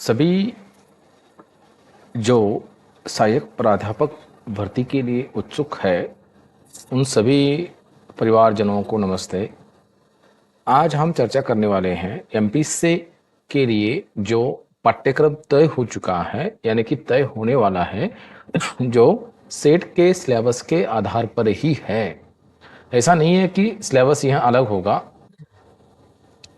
सभी जो सहायक प्राध्यापक भर्ती के लिए उत्सुक है उन सभी परिवारजनों को नमस्ते। आज हम चर्चा करने वाले हैं एमपीसी के लिए जो पाठ्यक्रम तय हो चुका है यानी कि तय होने वाला है जो सेट के सिलेबस के आधार पर ही है। ऐसा नहीं है कि सिलेबस यहाँ अलग होगा।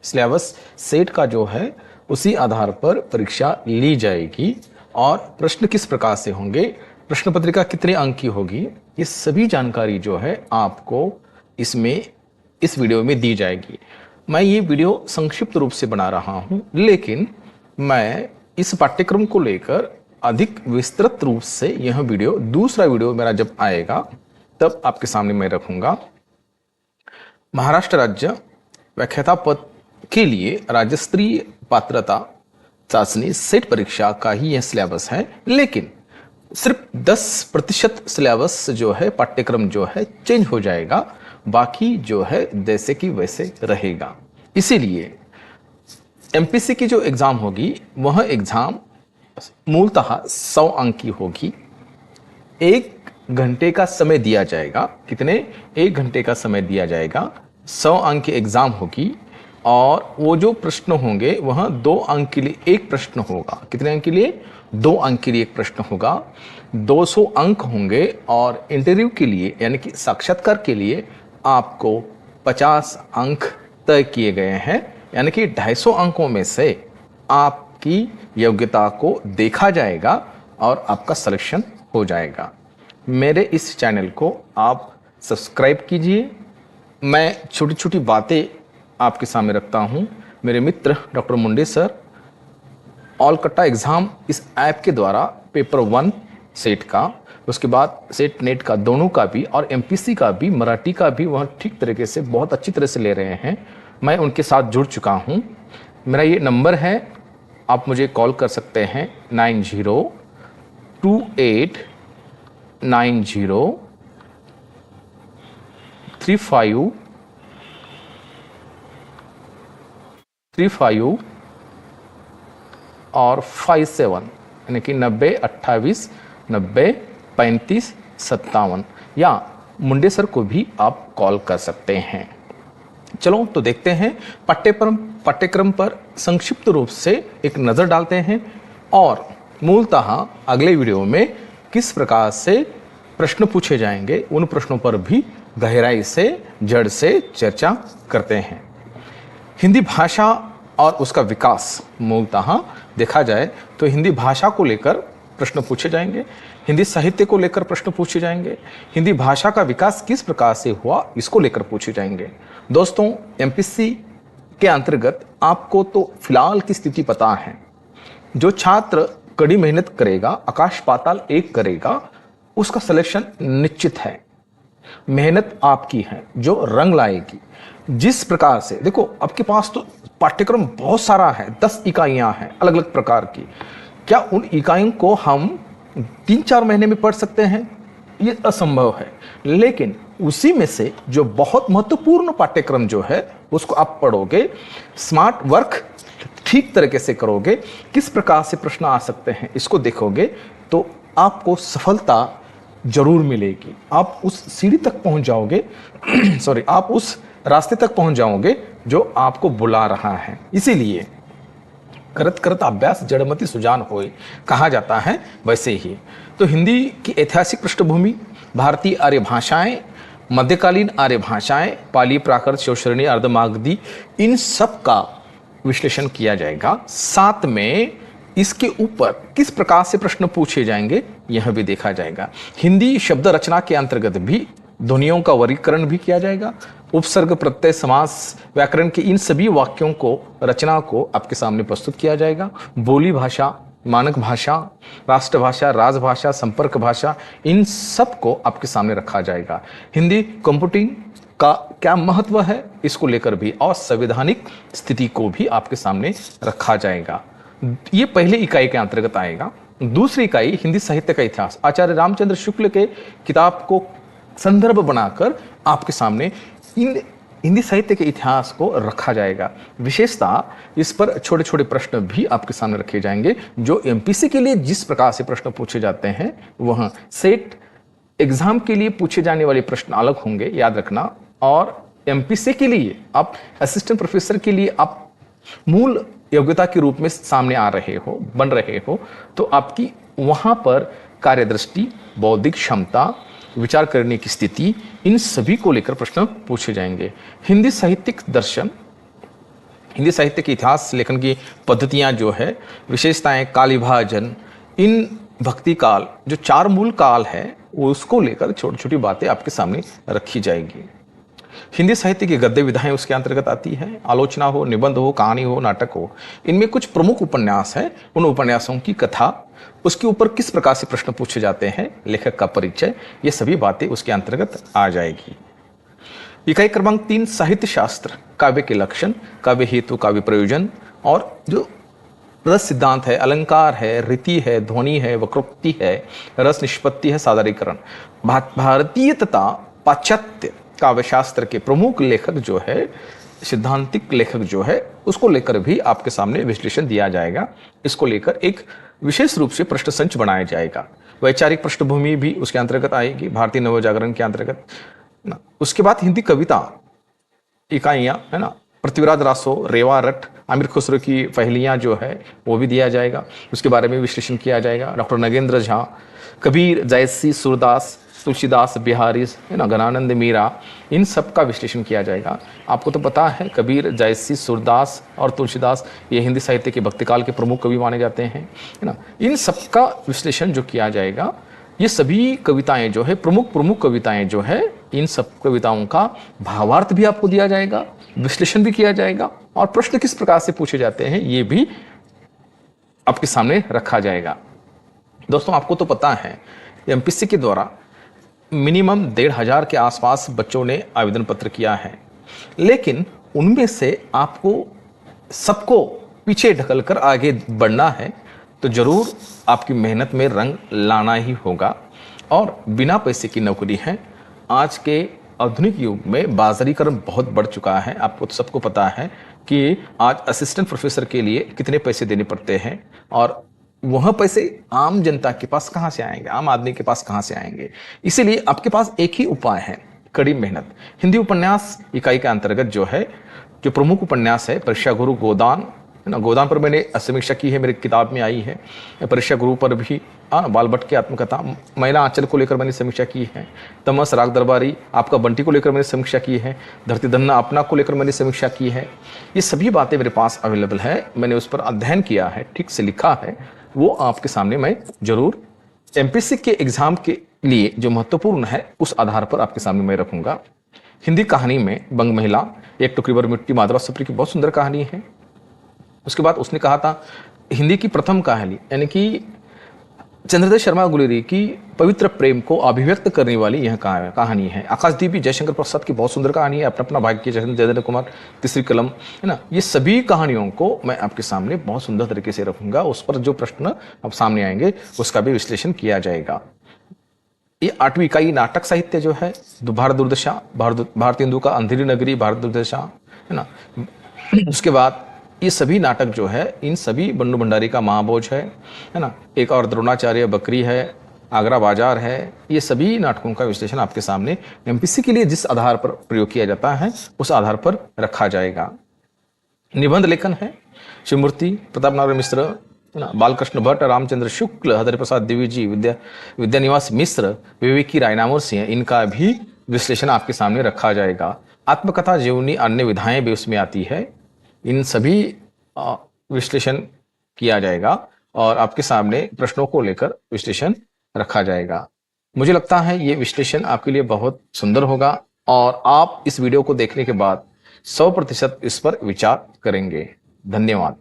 सिलेबस सेट का जो है उसी आधार पर परीक्षा ली जाएगी और प्रश्न किस प्रकार से होंगे, प्रश्न पत्रिका कितने अंक की होगी, ये सभी जानकारी जो है आपको इस वीडियो में दी जाएगी। मैं ये वीडियो संक्षिप्त रूप से बना रहा हूँ, लेकिन मैं इस पाठ्यक्रम को लेकर अधिक विस्तृत रूप से यह वीडियो दूसरा वीडियो मेरा जब आएगा तब आपके सामने मैं रखूंगा। महाराष्ट्र राज्य व्याख्याता पद के लिए राज्य स्तरीय पात्रता चाशनी सेट परीक्षा का ही यह सिलेबस है, लेकिन सिर्फ 10% सिलेबस जो है पाठ्यक्रम जो है चेंज हो जाएगा, बाकी जो है जैसे कि वैसे रहेगा। इसीलिए एमपीसी की जो एग्जाम होगी वह एग्जाम मूलतः 100 अंक की होगी। 1 घंटे का समय दिया जाएगा। कितने? 1 घंटे का समय दिया जाएगा। 100 अंक की एग्जाम होगी और वो जो प्रश्न होंगे वह 2 अंक के लिए एक प्रश्न होगा। कितने अंक के लिए? 2 अंक के लिए एक प्रश्न होगा। 200 अंक होंगे और इंटरव्यू के लिए यानी कि साक्षात्कार के लिए आपको 50 अंक तय किए गए हैं, यानी कि 250 अंकों में से आपकी योग्यता को देखा जाएगा और आपका सिलेक्शन हो जाएगा। मेरे इस चैनल को आप सब्सक्राइब कीजिए। मैं छोटी छोटी बातें आपके सामने रखता हूं। मेरे मित्र डॉक्टर मुंडे सर ऑल कट्टा एग्ज़ाम इस ऐप के द्वारा पेपर 1 सेट का, उसके बाद सेट नेट का दोनों का भी और एमपीसी का भी, मराठी का भी वह ठीक तरीके से बहुत अच्छी तरह से ले रहे हैं। मैं उनके साथ जुड़ चुका हूं। मेरा ये नंबर है, आप मुझे कॉल कर सकते हैं 90289035 और 57 यानी कि 90 28 90 35 57, या मुंडे सर को भी आप कॉल कर सकते हैं। चलो तो देखते हैं पाठ्यक्रम पर संक्षिप्त रूप से एक नज़र डालते हैं और मूलतः अगले वीडियो में किस प्रकार से प्रश्न पूछे जाएंगे उन प्रश्नों पर भी गहराई से जड़ से चर्चा करते हैं। हिंदी भाषा और उसका विकास, मूलतः देखा जाए तो हिंदी भाषा को लेकर प्रश्न पूछे जाएंगे, हिंदी साहित्य को लेकर प्रश्न पूछे जाएंगे, हिंदी भाषा का विकास किस प्रकार से हुआ इसको लेकर पूछे जाएंगे। दोस्तों, एमपीसी के अंतर्गत आपको तो फिलहाल की स्थिति पता है। जो छात्र कड़ी मेहनत करेगा, आकाश पाताल एक करेगा, उसका सिलेक्शन निश्चित है। मेहनत आपकी है जो रंग लाएगी। जिस प्रकार से देखो, आपके पास तो पाठ्यक्रम बहुत सारा है, 10 इकाइयां हैं अलग अलग प्रकार की। क्या उन इकाइयों को हम 3-4 महीने में पढ़ सकते हैं? ये असंभव है। लेकिन उसी में से जो बहुत महत्वपूर्ण पाठ्यक्रम जो है उसको आप पढ़ोगे, स्मार्ट वर्क ठीक तरीके से करोगे, किस प्रकार से प्रश्न आ सकते हैं इसको देखोगे तो आपको सफलता जरूर मिलेगी। आप उस सीढ़ी तक पहुंच जाओगे सॉरी, आप उस रास्ते तक पहुंच जाओगे जो आपको बुला रहा है। इसीलिए करत करत अभ्यास जड़मति सुजान होए कहा जाता है, वैसे ही तो हिंदी की ऐतिहासिक पृष्ठभूमि, भारतीय आर्य भाषाएं, मध्यकालीन आर्य भाषाएं, पाली, प्राकृत, शिवश्रेणी, अर्धमागधी, इन सब का विश्लेषण किया जाएगा। साथ में इसके ऊपर किस प्रकार से प्रश्न पूछे जाएंगे यह भी देखा जाएगा। हिंदी शब्द रचना के अंतर्गत भी ध्वनियों का वर्गीकरण भी किया जाएगा। उपसर्ग, प्रत्यय, समास, व्याकरण के इन सभी वाक्यों को, रचना को आपके सामने प्रस्तुत किया जाएगा। बोली भाषा, मानक भाषा, राष्ट्रभाषा, राजभाषा, संपर्क भाषा, इन सब को आपके सामने रखा जाएगा। हिंदी कंप्यूटिंग का क्या महत्व है इसको लेकर भी और संवैधानिक स्थिति को भी आपके सामने रखा जाएगा। ये पहले इकाई के अंतर्गत आएगा। दूसरी इकाई हिंदी साहित्य का इतिहास, आचार्य रामचंद्र शुक्ल के किताब को संदर्भ बनाकर आपके सामने इन हिंदी साहित्य के इतिहास को रखा जाएगा। विशेषता इस पर छोटे छोटे प्रश्न भी आपके सामने रखे जाएंगे, जो एमपीसी के लिए जिस प्रकार से प्रश्न पूछे जाते हैं वह सेट एग्जाम के लिए पूछे जाने वाले प्रश्न अलग होंगे, याद रखना। और एमपीसी के लिए आप असिस्टेंट प्रोफेसर के लिए आप मूल योग्यता के रूप में सामने आ रहे हो, बन रहे हो, तो आपकी वहां पर कार्यदृष्टि, बौद्धिक क्षमता, विचार करने की स्थिति, इन सभी को लेकर प्रश्न पूछे जाएंगे। हिंदी साहित्यिक दर्शन, हिंदी साहित्य के इतिहास लेखन की पद्धतियां जो है, विशेषताएं, कालिभाजन, इन भक्ति काल, जो 4 मूल काल है उसको लेकर छोटी छोटी बातें आपके सामने रखी जाएगी। हिंदी साहित्य की गद्य विधाएं उसके अंतर्गत आती है। आलोचना हो, निबंध हो, कहानी हो, नाटक हो, इनमें कुछ प्रमुख उपन्यास हैं। उन उपन्यासों की कथा, उसके ऊपर किस प्रकार से प्रश्न पूछे जाते हैं, लेखक का परिचय, ये सभी बातें उसके अंतर्गत आ जाएगी। इकाई क्रमांक 3 साहित्य शास्त्र, काव्य के लक्षण, काव्य हेतु, काव्य प्रयोजन, और जो रस सिद्धांत है, अलंकार है, रीति है, ध्वनि है, वक्रोक्ति है, रस निष्पत्ति है, सादरीकरण। भारतीय तथा पाश्चात्य काव्यशास्त्र के प्रमुख लेखक जो है, सिद्धांतिक लेखक जो है, उसको लेकर भी आपके सामने विश्लेषण दिया जाएगा। इसको लेकर एक विशेष रूप से प्रश्न संच बनाया जाएगा। वैचारिक पृष्ठभूमि भी उसके अंतर्गत आएगी, भारतीय नवजागरण के अंतर्गत ना। उसके बाद हिंदी कविता इकाइयां है ना, पृथ्वीराज रासो, रेवा रट, आमिर खुसरो की पहेलियां जो है वो भी दिया जाएगा, उसके बारे में विश्लेषण किया जाएगा। डॉक्टर नगेंद्र झा, कबीर, जयसी, सूरदास, तुलसीदास, बिहारी है ना, गणानंद, मीरा, इन सब का विश्लेषण किया जाएगा। आपको तो पता है कबीर, जयसी, सूरदास और तुलसीदास ये हिंदी साहित्य के भक्तिकाल के प्रमुख कवि माने जाते हैं, है ना। इन सब का विश्लेषण जो किया जाएगा, ये सभी कविताएं जो है, प्रमुख कविताएं जो है, इन सब कविताओं का भावार्थ भी आपको दिया जाएगा, विश्लेषण भी किया जाएगा, और प्रश्न किस प्रकार से पूछे जाते हैं ये भी आपके सामने रखा जाएगा। दोस्तों, आपको तो पता है एमपीसी के द्वारा मिनिमम 1,500 के आसपास बच्चों ने आवेदन पत्र किया है, लेकिन उनमें से आपको सबको पीछे ढकल कर आगे बढ़ना है, तो जरूर आपकी मेहनत में रंग लाना ही होगा। और बिना पैसे की नौकरी है। आज के आधुनिक युग में बाजारीकरण बहुत बढ़ चुका है। आपको तो सबको पता है कि आज असिस्टेंट प्रोफेसर के लिए कितने पैसे देने पड़ते हैं, और वह पैसे आम जनता के पास कहां से आएंगे, आम आदमी के पास कहां से आएंगे। इसीलिए आपके पास एक ही उपाय है, कड़ी मेहनत। हिंदी उपन्यास इकाई के अंतर्गत जो है, जो प्रमुख उपन्यास है, परीक्षा गुरु गोदान है ना, गोदान पर मैंने समीक्षा की है, मेरी किताब में आई है। परीक्षा गुरु पर भी बाल भट्ट की आत्मकथा, महिला आंचल को लेकर मैंने समीक्षा की है। तमस, राग दरबारी, आपका बंटी को लेकर मैंने समीक्षा की है। धरती धन्ना अपना को लेकर मैंने समीक्षा की है। ये सभी बातें मेरे पास अवेलेबल है, मैंने उस पर अध्ययन किया है, ठीक से लिखा है, वो आपके सामने मैं जरूर एमपीसी के एग्जाम के लिए जो महत्वपूर्ण है उस आधार पर आपके सामने मैं रखूंगा। हिंदी कहानी में बंग महिला, एक टुकड़ी भर मिट्टी, माधुरा सप्री की बहुत सुंदर कहानी है। उसके बाद उसने कहा था हिंदी की प्रथम कहानी, यानी कि चंद्रदेव शर्मा गुलेरी की पवित्र प्रेम को अभिव्यक्त करने वाली यह कहानी है। आकाशदीपी जयशंकर प्रसाद की बहुत सुंदर कहानी है, अपना अपना भाग्य, जयेंद्र कुमार, तीसरी कलम, है ना। ये सभी कहानियों को मैं आपके सामने बहुत सुंदर तरीके से रखूंगा। उस पर जो प्रश्न अब सामने आएंगे उसका भी विश्लेषण किया जाएगा। ये 8वीं इकाई नाटक साहित्य जो है, भारत दुर्दशा, भारत हिंदू का अंधेरी नगरी, भारत दुर्दशा, है ना। उसके बाद ये सभी नाटक जो है, इन सभी बन्नू भंडारी का महाभोज है ना, एक और द्रोणाचार्य, बकरी है, आगरा बाजार है। ये सभी नाटकों का विश्लेषण आपके सामने एमपीसी के लिए जिस आधार पर प्रयोग किया जाता है उस आधार पर रखा जाएगा। निबंध लेखन है, शिवमूर्ति, प्रताप नारायण मिश्र, बालकृष्ण भट्ट, रामचंद्र शुक्ल, हरिप्रसाद द्विवेदी, विद्यानिवास मिश्र, विवेकी रायनामोर सिंह, इनका भी विश्लेषण आपके सामने रखा जाएगा। आत्मकथा, जीवनी, अन्य विधाएं भी उसमें आती है। इन सभी विश्लेषण किया जाएगा और आपके सामने प्रश्नों को लेकर विश्लेषण रखा जाएगा। मुझे लगता है ये विश्लेषण आपके लिए बहुत सुंदर होगा और आप इस वीडियो को देखने के बाद 100% इस पर विचार करेंगे। धन्यवाद।